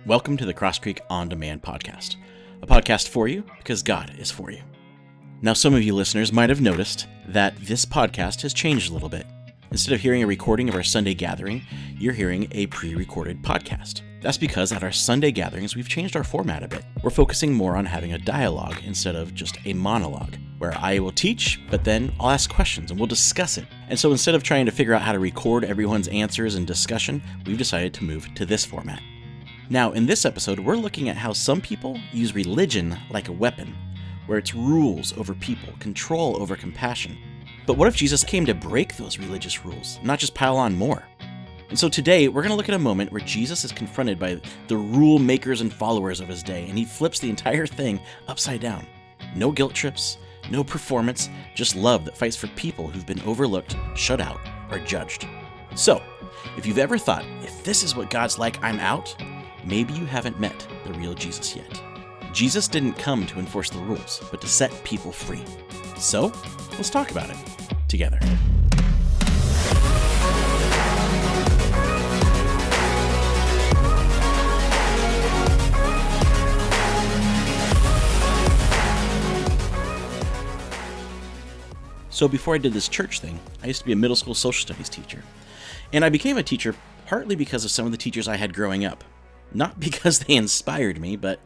Welcome to the Cross Creek On Demand podcast, a podcast for you because God is for you. Now, some of you listeners might have noticed that this podcast has changed a little bit. Instead of hearing a recording of our Sunday gathering, you're hearing a pre-recorded podcast. That's because at our Sunday gatherings, we've changed our format a bit. We're focusing more on having a dialogue instead of just a monologue, where I will teach, but then I'll ask questions and we'll discuss it. And so instead of trying to figure out how to record everyone's answers and discussion, we've decided to move to this format. Now, in this episode, we're looking at how some people use religion like a weapon, where it's rules over people, control over compassion. But what if Jesus came to break those religious rules, not just pile on more? And so today, we're going to look at a moment where Jesus is confronted by the rule makers and followers of his day, and he flips the entire thing upside down. No guilt trips, no performance, just love that fights for people who've been overlooked, shut out, or judged. So, if you've ever thought, if this is what God's like, I'm out, maybe you haven't met the real Jesus yet. Jesus didn't come to enforce the rules, but to set people free. So, let's talk about it together. So before I did this church thing, I used to be a middle school social studies teacher. And I became a teacher partly because of some of the teachers I had growing up. Not because they inspired me, but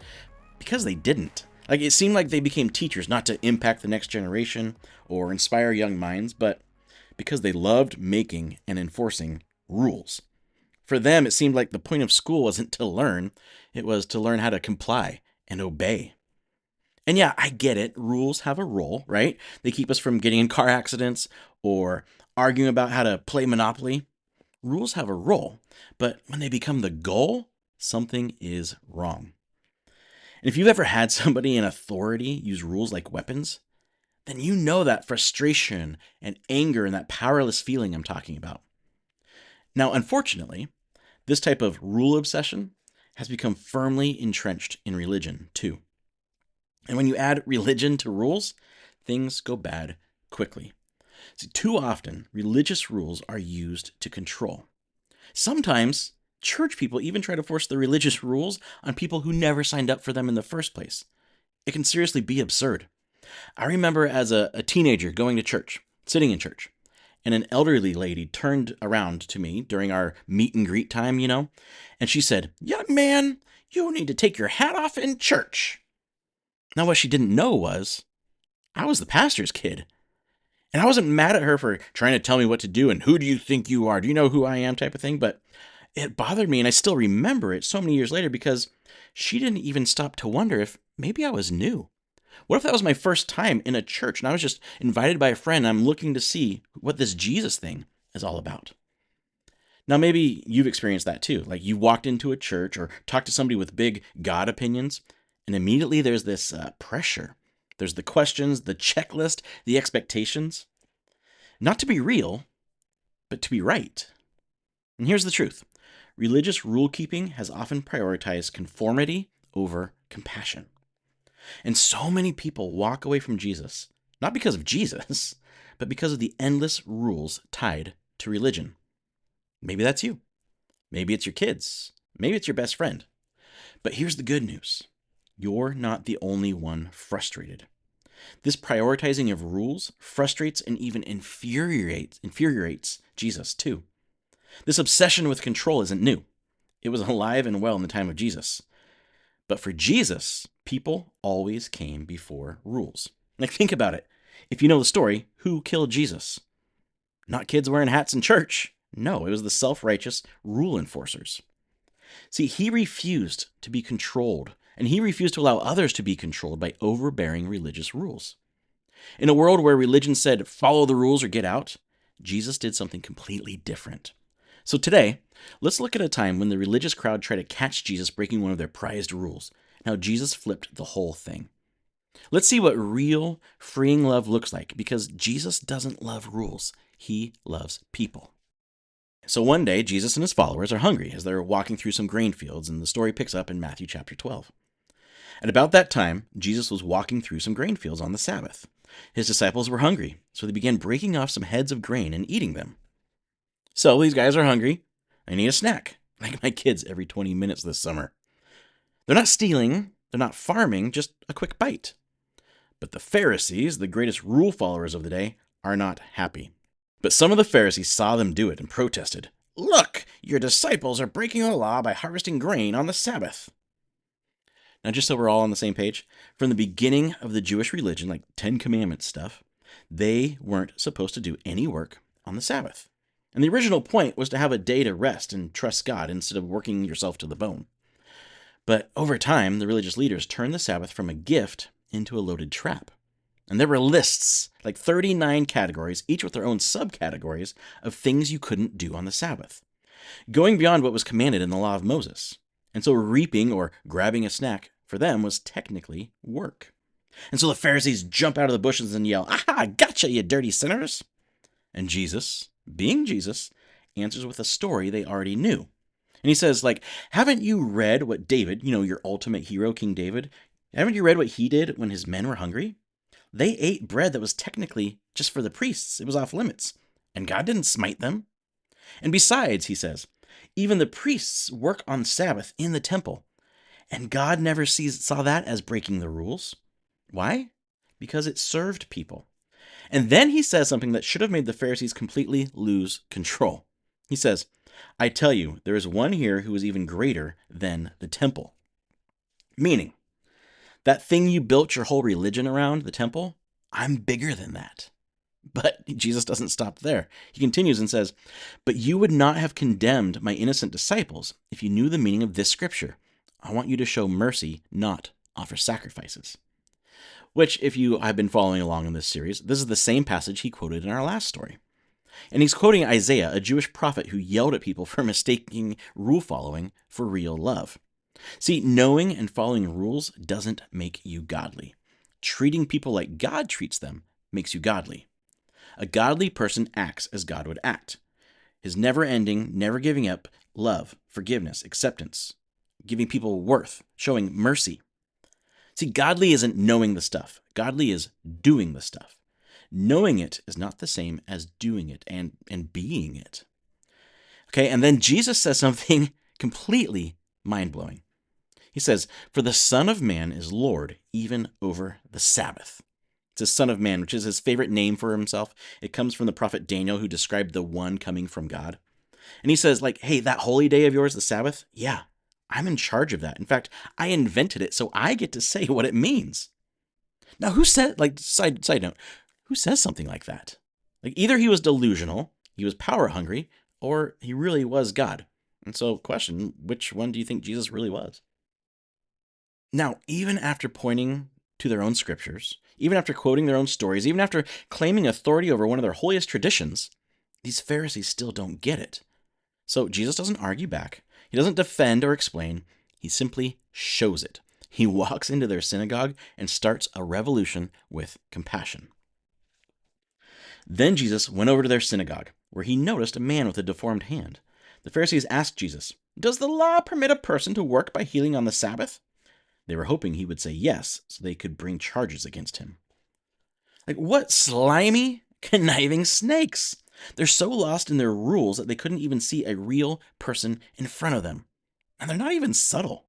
because they didn't. Like, it seemed like they became teachers not to impact the next generation or inspire young minds, but because they loved making and enforcing rules. For them, it seemed like the point of school wasn't to learn, it was to learn how to comply and obey. And yeah, I get it. Rules have a role, right? They keep us from getting in car accidents or arguing about how to play Monopoly. Rules have a role, but when they become the goal, something is wrong. And if you've ever had somebody in authority use rules like weapons, then you know that frustration and anger and that powerless feeling I'm talking about. Now, unfortunately, this type of rule obsession has become firmly entrenched in religion, too. And when you add religion to rules, things go bad quickly. See, too often, religious rules are used to control. Sometimes, church people even try to force the religious rules on people who never signed up for them in the first place. It can seriously be absurd. I remember as a teenager going to church, sitting in church, and an elderly lady turned around to me during our meet and greet time, and she said, "Young man, you need to take your hat off in church." Now, what she didn't know was I was the pastor's kid. And I wasn't mad at her for trying to tell me what to do and who do you think you are? Do you know who I am type of thing? But it bothered me, and I still remember it so many years later because she didn't even stop to wonder if maybe I was new. What if that was my first time in a church and I was just invited by a friend and I'm looking to see what this Jesus thing is all about? Now, maybe you've experienced that too. Like you walked into a church or talked to somebody with big God opinions, and immediately there's this pressure. There's the questions, the checklist, the expectations. Not to be real, but to be right. And here's the truth. Religious rule-keeping has often prioritized conformity over compassion. And so many people walk away from Jesus, not because of Jesus, but because of the endless rules tied to religion. Maybe that's you. Maybe it's your kids. Maybe it's your best friend. But here's the good news. You're not the only one frustrated. This prioritizing of rules frustrates and even infuriates Jesus too. This obsession with control isn't new. It was alive and well in the time of Jesus. But for Jesus, people always came before rules. Like, think about it. If you know the story, who killed Jesus? Not kids wearing hats in church. No, it was the self-righteous rule enforcers. See, he refused to be controlled, and he refused to allow others to be controlled by overbearing religious rules. In a world where religion said, follow the rules or get out, Jesus did something completely different. So today, let's look at a time when the religious crowd tried to catch Jesus breaking one of their prized rules, and how Jesus flipped the whole thing. Let's see what real, freeing love looks like, because Jesus doesn't love rules. He loves people. So one day, Jesus and his followers are hungry as they're walking through some grain fields, and the story picks up in Matthew chapter 12. At about that time, Jesus was walking through some grain fields on the Sabbath. His disciples were hungry, so they began breaking off some heads of grain and eating them. So these guys are hungry. They need a snack, like my kids every 20 minutes this summer. They're not stealing, they're not farming, just a quick bite. But the Pharisees, the greatest rule followers of the day, are not happy. But some of the Pharisees saw them do it and protested. Look, your disciples are breaking the law by harvesting grain on the Sabbath. Now, just so we're all on the same page, from the beginning of the Jewish religion, like Ten Commandments stuff, they weren't supposed to do any work on the Sabbath. And the original point was to have a day to rest and trust God instead of working yourself to the bone. But over time, the religious leaders turned the Sabbath from a gift into a loaded trap. And there were lists, like 39 categories, each with their own subcategories of things you couldn't do on the Sabbath, going beyond what was commanded in the law of Moses. And so reaping or grabbing a snack for them was technically work. And so the Pharisees jump out of the bushes and yell, "Aha, gotcha, you dirty sinners!" And Jesus, being Jesus, answers with a story they already knew. And he says, haven't you read what David, your ultimate hero, King David, haven't you read what he did when his men were hungry? They ate bread that was technically just for the priests. It was off limits. And God didn't smite them. And besides, he says, even the priests work on Sabbath in the temple. And God never saw that as breaking the rules. Why? Because it served people. And then he says something that should have made the Pharisees completely lose control. He says, I tell you, there is one here who is even greater than the temple. Meaning, that thing you built your whole religion around, the temple, I'm bigger than that. But Jesus doesn't stop there. He continues and says, but you would not have condemned my innocent disciples if you knew the meaning of this scripture. I want you to show mercy, not offer sacrifices. Which, if you have been following along in this series, this is the same passage he quoted in our last story. And he's quoting Isaiah, a Jewish prophet who yelled at people for mistaking rule following for real love. See, knowing and following rules doesn't make you godly. Treating people like God treats them makes you godly. A godly person acts as God would act. His never-ending, never giving up love, forgiveness, acceptance, giving people worth, showing mercy. See, godly isn't knowing the stuff. Godly is doing the stuff. Knowing it is not the same as doing it and being it. Okay, and then Jesus says something completely mind-blowing. He says, for the Son of Man is Lord even over the Sabbath. It's a Son of Man, which is his favorite name for himself. It comes from the prophet Daniel, who described the one coming from God. And he says, hey, that holy day of yours, the Sabbath, yeah, I'm in charge of that. In fact, I invented it, so I get to say what it means. Now, who said, side note, who says something like that? Either he was delusional, he was power hungry, or he really was God. And so, question, which one do you think Jesus really was? Now, even after pointing to their own scriptures, even after quoting their own stories, even after claiming authority over one of their holiest traditions, these Pharisees still don't get it. So Jesus doesn't argue back. He doesn't defend or explain. He simply shows it. He walks into their synagogue and starts a revolution with compassion. Then Jesus went over to their synagogue, where he noticed a man with a deformed hand. The Pharisees asked Jesus, does the law permit a person to work by healing on the Sabbath? They were hoping he would say yes, so they could bring charges against him. What slimy, conniving snakes! They're so lost in their rules that they couldn't even see a real person in front of them. And they're not even subtle.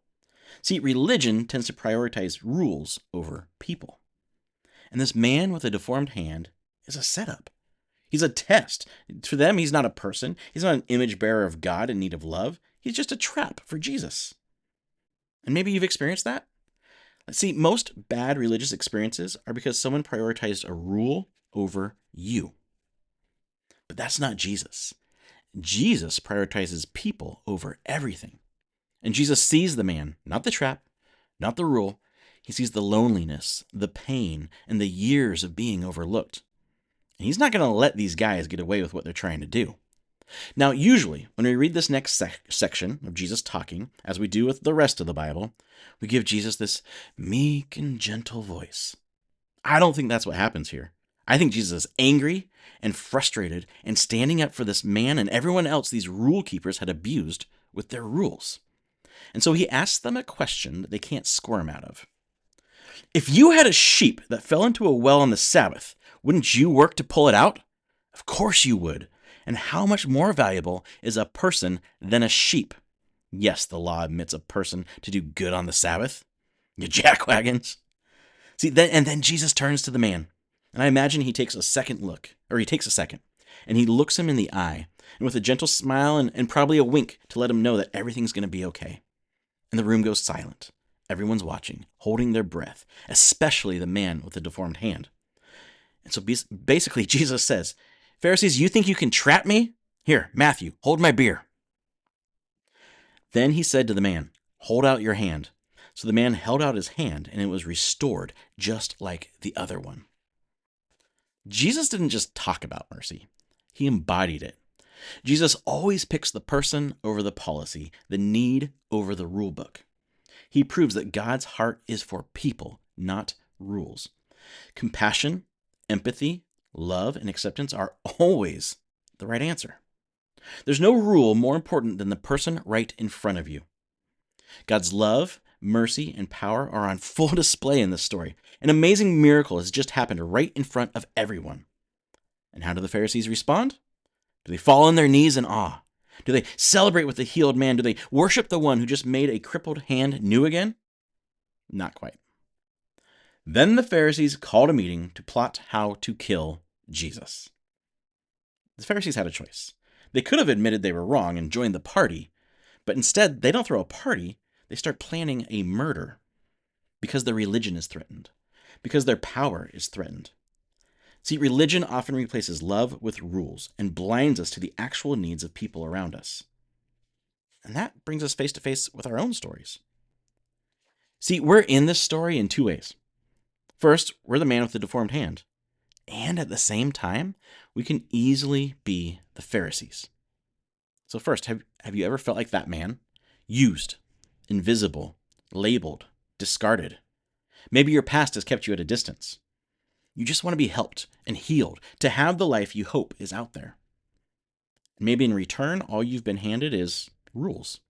See, religion tends to prioritize rules over people. And this man with a deformed hand is a setup. He's a test. To them, he's not a person. He's not an image bearer of God in need of love. He's just a trap for Jesus. And maybe you've experienced that. See, most bad religious experiences are because someone prioritized a rule over you. But that's not Jesus. Jesus prioritizes people over everything. And Jesus sees the man, not the trap, not the rule. He sees the loneliness, the pain, and the years of being overlooked. And he's not going to let these guys get away with what they're trying to do. Now, usually, when we read this next section of Jesus talking, as we do with the rest of the Bible, we give Jesus this meek and gentle voice. I don't think that's what happens here. I think Jesus is angry and frustrated and standing up for this man and everyone else these rule keepers had abused with their rules. And so he asks them a question that they can't squirm out of. If you had a sheep that fell into a well on the Sabbath, wouldn't you work to pull it out? Of course you would. And how much more valuable is a person than a sheep? Yes, the law admits a person to do good on the Sabbath. You jackwagons. See, then Jesus turns to the man, and I imagine he takes a second, and he looks him in the eye, and with a gentle smile and probably a wink to let him know that everything's going to be okay. And the room goes silent. Everyone's watching, holding their breath, especially the man with the deformed hand. And so basically, Jesus says, Pharisees, you think you can trap me? Here, Matthew, hold my beer. Then he said to the man, hold out your hand. So the man held out his hand, and it was restored just like the other one. Jesus didn't just talk about mercy. He embodied it. Jesus always picks the person over the policy, the need over the rule book. He proves that God's heart is for people, not rules. Compassion, empathy, love, and acceptance are always the right answer. There's no rule more important than the person right in front of you. God's love, mercy, and power are on full display in this story. An amazing miracle has just happened right in front of everyone. And how do the Pharisees respond? Do they fall on their knees in awe? Do they celebrate with the healed man? Do they worship the one who just made a crippled hand new again? Not quite. Then the Pharisees called a meeting to plot how to kill Jesus. The Pharisees had a choice. They could have admitted they were wrong and joined the party, but instead they don't throw a party. They start planning a murder because their religion is threatened, because their power is threatened. See, religion often replaces love with rules and blinds us to the actual needs of people around us. And that brings us face to face with our own stories. See, we're in this story in two ways. First, we're the man with the deformed hand. And at the same time, we can easily be the Pharisees. So first, have you ever felt like that man? Used, invisible, labeled, discarded. Maybe your past has kept you at a distance. You just want to be helped and healed to have the life you hope is out there. Maybe in return, all you've been handed is rules.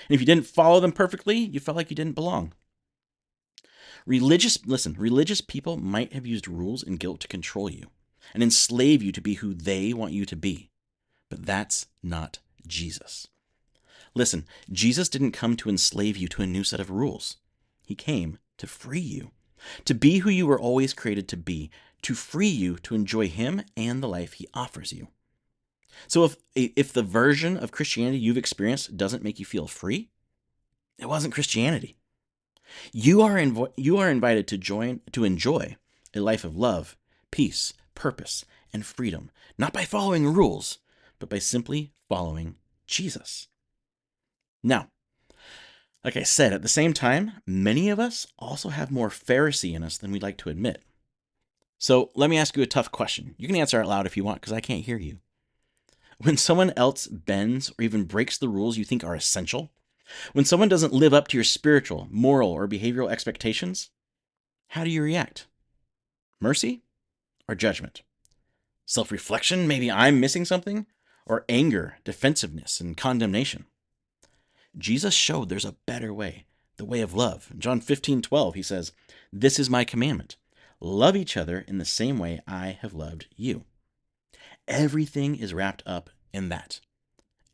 And if you didn't follow them perfectly, you felt like you didn't belong. Religious people might have used rules and guilt to control you and enslave you to be who they want you to be. But that's not Jesus. Listen, Jesus didn't come to enslave you to a new set of rules. He came to free you, to be who you were always created to be, to free you to enjoy him and the life he offers you. So if the version of Christianity you've experienced doesn't make you feel free, it wasn't Christianity. You are invited to enjoy a life of love, peace, purpose, and freedom, not by following rules, but by simply following Jesus. Now, like I said, at the same time, many of us also have more Pharisee in us than we'd like to admit. So let me ask you a tough question. You can answer out loud if you want, because I can't hear you. When someone else bends or even breaks the rules you think are essential, when someone doesn't live up to your spiritual, moral, or behavioral expectations, how do you react? Mercy or judgment? Self-reflection, maybe I'm missing something? Or anger, defensiveness, and condemnation? Jesus showed there's a better way, the way of love. In John 15:12, he says, "This is my commandment. Love each other in the same way I have loved you." Everything is wrapped up in that.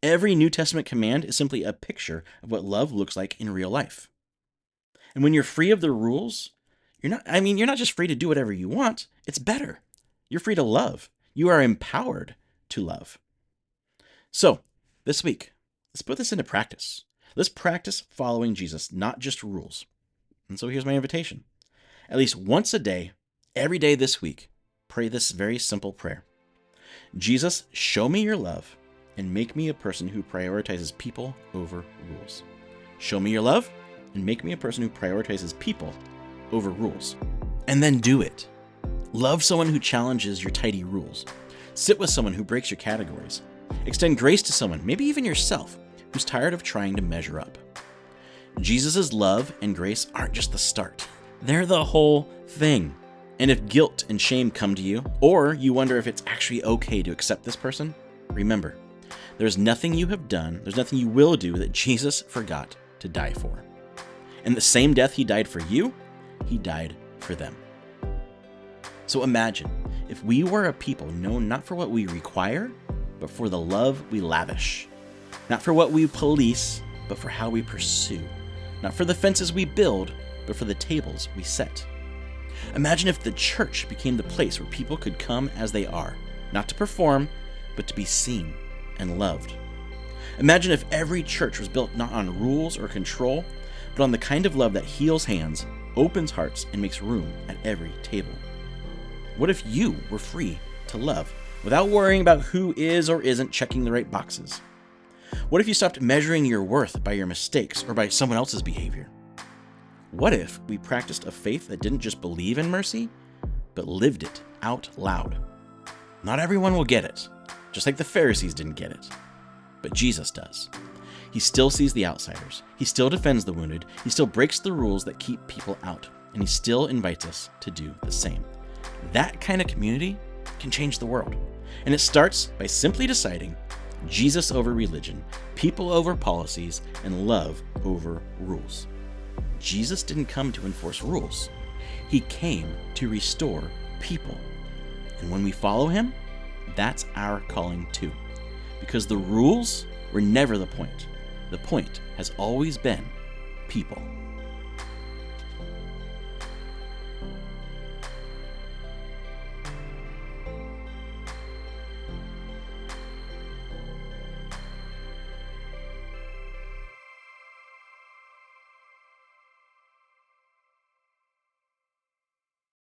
Every New Testament command is simply a picture of what love looks like in real life. And when you're free of the rules, you're not just free to do whatever you want. It's better. You're free to love. You are empowered to love. So, this week, let's put this into practice. Let's practice following Jesus, not just rules. And so here's my invitation. At least once a day, every day this week, pray this very simple prayer. Jesus, show me your love and make me a person who prioritizes people over rules. Show me your love and make me a person who prioritizes people over rules. And then do it. Love someone who challenges your tidy rules. Sit with someone who breaks your categories. Extend grace to someone, maybe even yourself, who's tired of trying to measure up. Jesus' love and grace aren't just the start. They're the whole thing. And if guilt and shame come to you, or you wonder if it's actually okay to accept this person, remember, there's nothing you have done, there's nothing you will do that Jesus forgot to die for. And the same death he died for you, he died for them. So imagine if we were a people known not for what we require, but for the love we lavish. Not for what we police, but for how we pursue. Not for the fences we build, but for the tables we set. Imagine if the church became the place where people could come as they are, not to perform, but to be seen and loved. Imagine if every church was built not on rules or control, but on the kind of love that heals hands, opens hearts, and makes room at every table. What if you were free to love without worrying about who is or isn't checking the right boxes? What if you stopped measuring your worth by your mistakes or by someone else's behavior? What if we practiced a faith that didn't just believe in mercy, but lived it out loud? Not everyone will get it, just like the Pharisees didn't get it. But Jesus does. He still sees the outsiders. He still defends the wounded. He still breaks the rules that keep people out. And he still invites us to do the same. That kind of community can change the world. And it starts by simply deciding Jesus over religion, people over policies, and love over rules. Jesus didn't come to enforce rules. He came to restore people. And when we follow him, that's our calling too. Because the rules were never the point. The point has always been people.